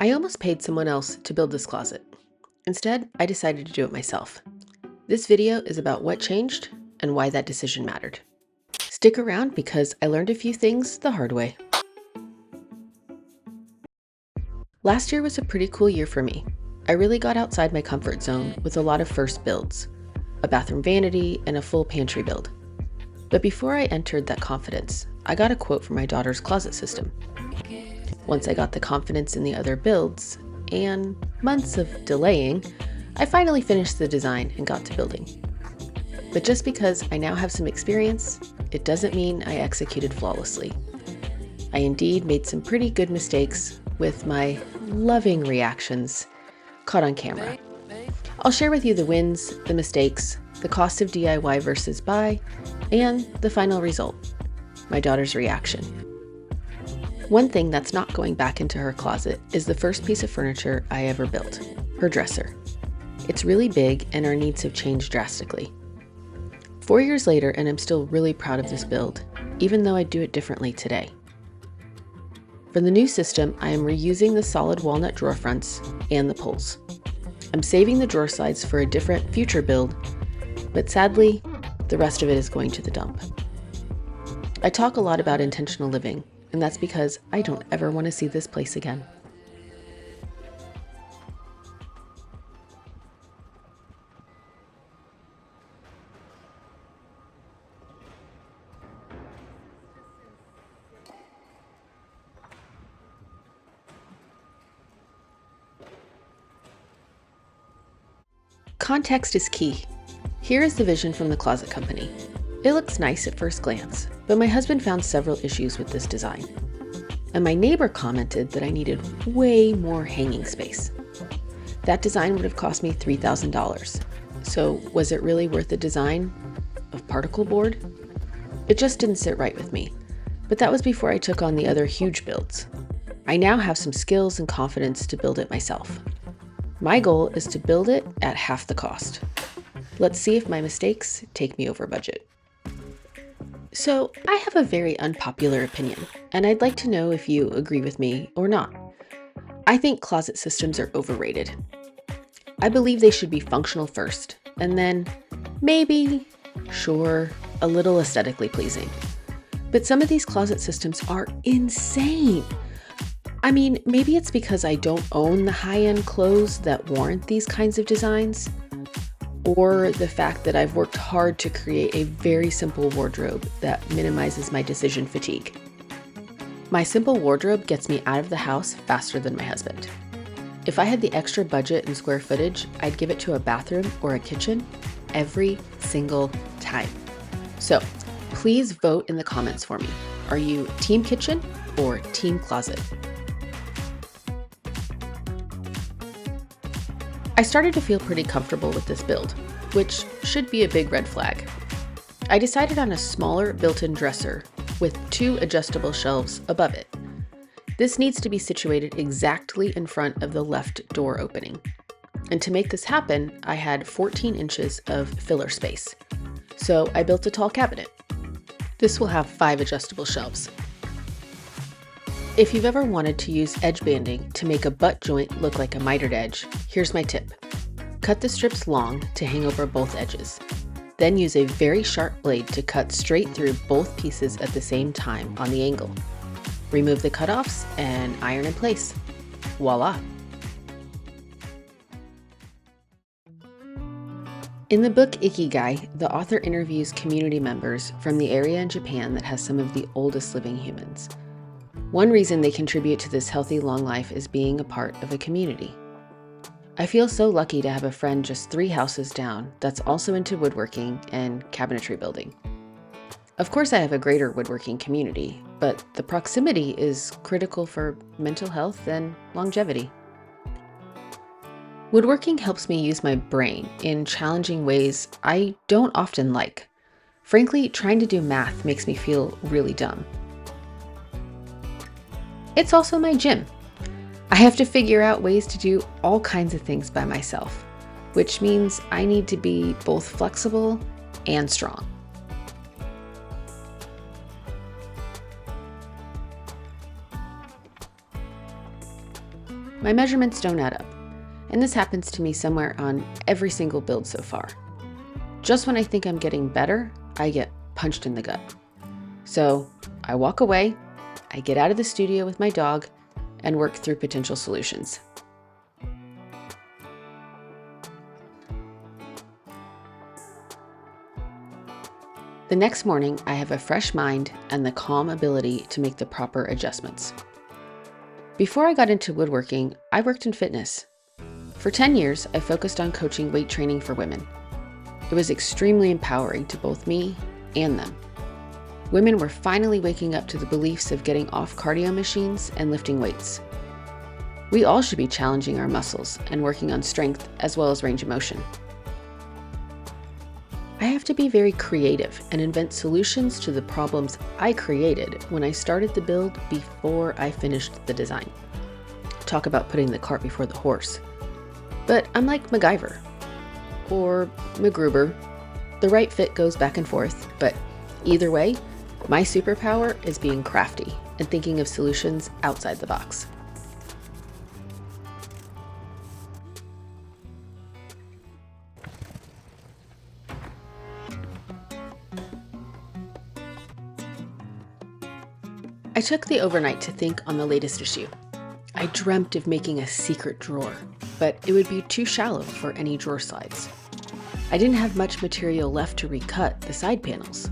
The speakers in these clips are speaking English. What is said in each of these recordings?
I almost paid someone else to build this closet. Instead, I decided to do it myself. This video is about what changed and why that decision mattered. Stick around because I learned a few things the hard way. Last year was a pretty cool year for me. I really got outside my comfort zone with a lot of first builds, a bathroom vanity, and a full pantry build. But before I entered that confidence, I got a quote from my daughter's closet system. Once I got the confidence in the other builds, and months of delaying, I finally finished the design and got to building. But just because I now have some experience, it doesn't mean I executed flawlessly. I indeed made some pretty good mistakes with my loving reactions caught on camera. I'll share with you the wins, the mistakes, the cost of DIY versus buy, and the final result, my daughter's reaction. One thing that's not going back into her closet is the first piece of furniture I ever built, her dresser. It's really big and our needs have changed drastically. 4 years later, and I'm still really proud of this build, even though I do it differently today. For the new system, I am reusing the solid walnut drawer fronts and the pulls. I'm saving the drawer slides for a different future build, but sadly, the rest of it is going to the dump. I talk a lot about intentional living, and that's because I don't ever want to see this place again. Context is key. Here is the vision from the closet company. It looks nice at first glance, but my husband found several issues with this design. And my neighbor commented that I needed way more hanging space. That design would have cost me $3,000. So was it really worth the design of particle board? It just didn't sit right with me. But that was before I took on the other huge builds. I now have some skills and confidence to build it myself. My goal is to build it at half the cost. Let's see if my mistakes take me over budget. So I have a very unpopular opinion, and I'd like to know if you agree with me or not. I think closet systems are overrated. I believe they should be functional first, and then maybe, sure, a little aesthetically pleasing. But some of these closet systems are insane. I mean, maybe it's because I don't own the high-end clothes that warrant these kinds of designs, or the fact that I've worked hard to create a very simple wardrobe that minimizes my decision fatigue. My simple wardrobe gets me out of the house faster than my husband. If I had the extra budget and square footage, I'd give it to a bathroom or a kitchen every single time. So please vote in the comments for me. Are you team kitchen or team closet? I started to feel pretty comfortable with this build, which should be a big red flag. I decided on a smaller built-in dresser with 2 adjustable shelves above it. This needs to be situated exactly in front of the left door opening. And to make this happen, I had 14 inches of filler space. So I built a tall cabinet. This will have 5 adjustable shelves. If you've ever wanted to use edge banding to make a butt joint look like a mitered edge, here's my tip. Cut the strips long to hang over both edges. Then use a very sharp blade to cut straight through both pieces at the same time on the angle. Remove the cutoffs and iron in place. Voila! In the book Ikigai, the author interviews community members from the area in Japan that has some of the oldest living humans. One reason they contribute to this healthy long life is being a part of a community. I feel so lucky to have a friend just 3 houses down that's also into woodworking and cabinetry building. Of course, I have a greater woodworking community, but the proximity is critical for mental health and longevity. Woodworking helps me use my brain in challenging ways I don't often like. Frankly, trying to do math makes me feel really dumb. It's also my gym. I have to figure out ways to do all kinds of things by myself, which means I need to be both flexible and strong. my measurements don't add up. And this happens to me somewhere on every single build so far. Just when I think I'm getting better, I get punched in the gut. So I walk away, I get out of the studio with my dog, and work through potential solutions. The next morning, I have a fresh mind and the calm ability to make the proper adjustments. Before I got into woodworking, I worked in fitness. For 10 years, I focused on coaching weight training for women. It was extremely empowering to both me and them. Women were finally waking up to the beliefs of getting off cardio machines and lifting weights. We all should be challenging our muscles and working on strength as well as range of motion. I have to be very creative and invent solutions to the problems I created when I started the build before I finished the design. Talk about putting the cart before the horse. But I'm like MacGyver or MacGruber. The right fit goes back and forth, but either way, my superpower is being crafty and thinking of solutions outside the box. I took the overnight to think on the latest issue. I dreamt of making a secret drawer, but it would be too shallow for any drawer slides. I didn't have much material left to recut the side panels.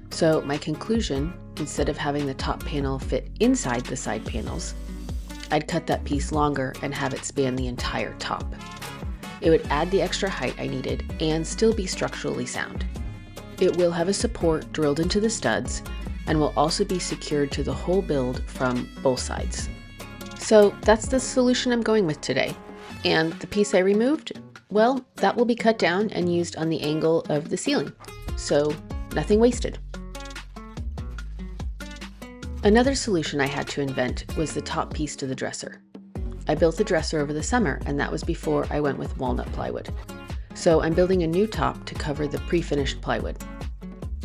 So my conclusion, instead of having the top panel fit inside the side panels, I'd cut that piece longer and have it span the entire top. It would add the extra height I needed and still be structurally sound. It will have a support drilled into the studs and will also be secured to the whole build from both sides. So that's the solution I'm going with today. And the piece I removed, well, that will be cut down and used on the angle of the ceiling. So nothing wasted. Another solution I had to invent was the top piece to the dresser. I built the dresser over the summer, and that was before I went with walnut plywood. So I'm building a new top to cover the prefinished plywood.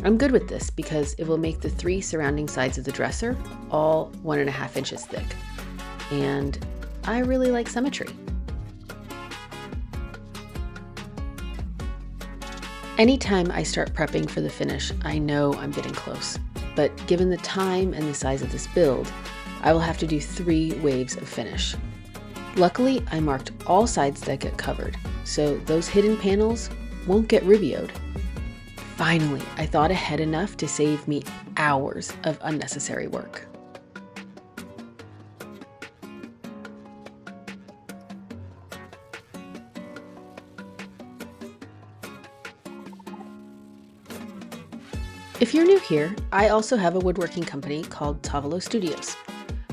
I'm good with this because it will make the 3 surrounding sides of the dresser all 1.5 inches thick. And I really like symmetry. Anytime I start prepping for the finish, I know I'm getting close. But given the time and the size of this build, I will have to do 3 waves of finish. Luckily, I marked all sides that get covered, so those hidden panels won't get Rubioed. Finally, I thought ahead enough to save me hours of unnecessary work. If you're new here, I also have a woodworking company called Tavolo Studios.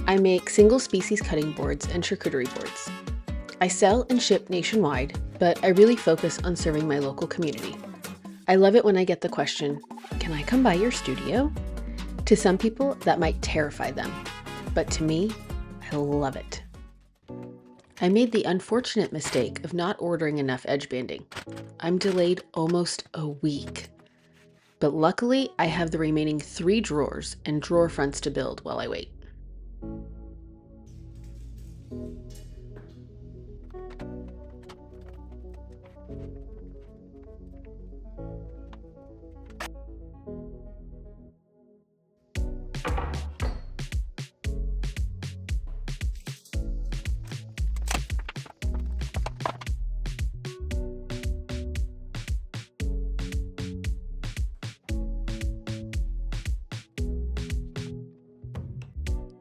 I make single species cutting boards and charcuterie boards. I sell and ship nationwide, but I really focus on serving my local community. I love it when I get the question, "Can I come by your studio?" To some people, that might terrify them, but to me, I love it. I made the unfortunate mistake of not ordering enough edge banding. I'm delayed almost a week. But luckily, I have the remaining 3 drawers and drawer fronts to build while I wait.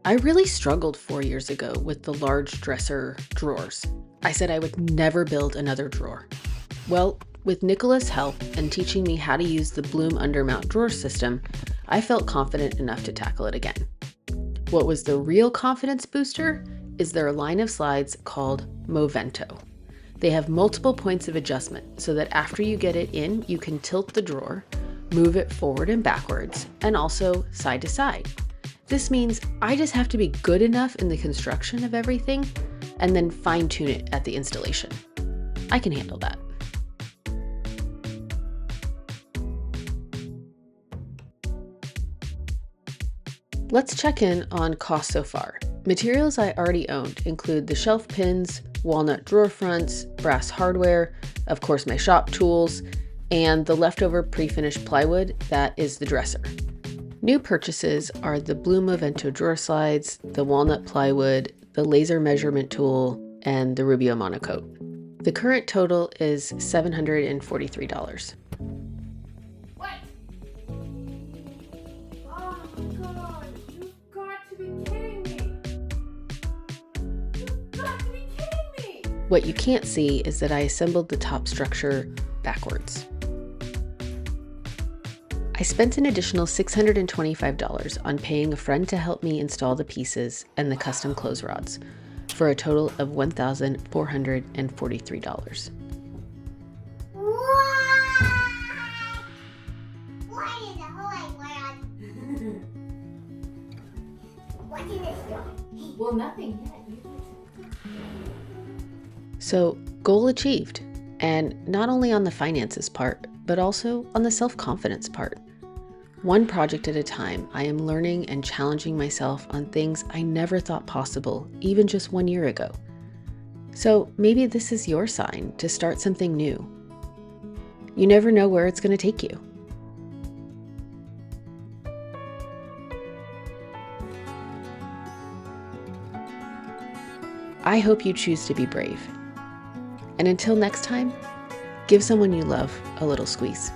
I really struggled 4 years ago with the large dresser drawers. I said I would never build another drawer. Well, with Nicola's help and teaching me how to use the Bloom undermount drawer system, I felt confident enough to tackle it again. What was the real confidence booster is their line of slides called Movento. They have multiple points of adjustment so that after you get it in, you can tilt the drawer, move it forward and backwards, and also side to side. This means I just have to be good enough in the construction of everything and then fine-tune it at the installation. I can handle that. Let's check in on costs so far. Materials I already owned include the shelf pins, walnut drawer fronts, brass hardware, of course my shop tools, and the leftover pre-finished plywood that is the dresser. New purchases are the Blue Movento drawer slides, the walnut plywood, the laser measurement tool, and the Rubio Monocoat. The current total is $743. What? Oh my god, you've got to be kidding me! You've got to be kidding me! What you can't see is that I assembled the top structure backwards. I spent an additional $625 on paying a friend to help me install the pieces and the custom clothes rods, for a total of $1,443. What in the whole world? What's in this door? Well, nothing yet. So, goal achieved, and not only on the finances part, but also on the self-confidence part. One project at a time, I am learning and challenging myself on things I never thought possible, even just 1 year ago. So maybe this is your sign to start something new. You never know where it's going to take you. I hope you choose to be brave. And until next time, give someone you love a little squeeze.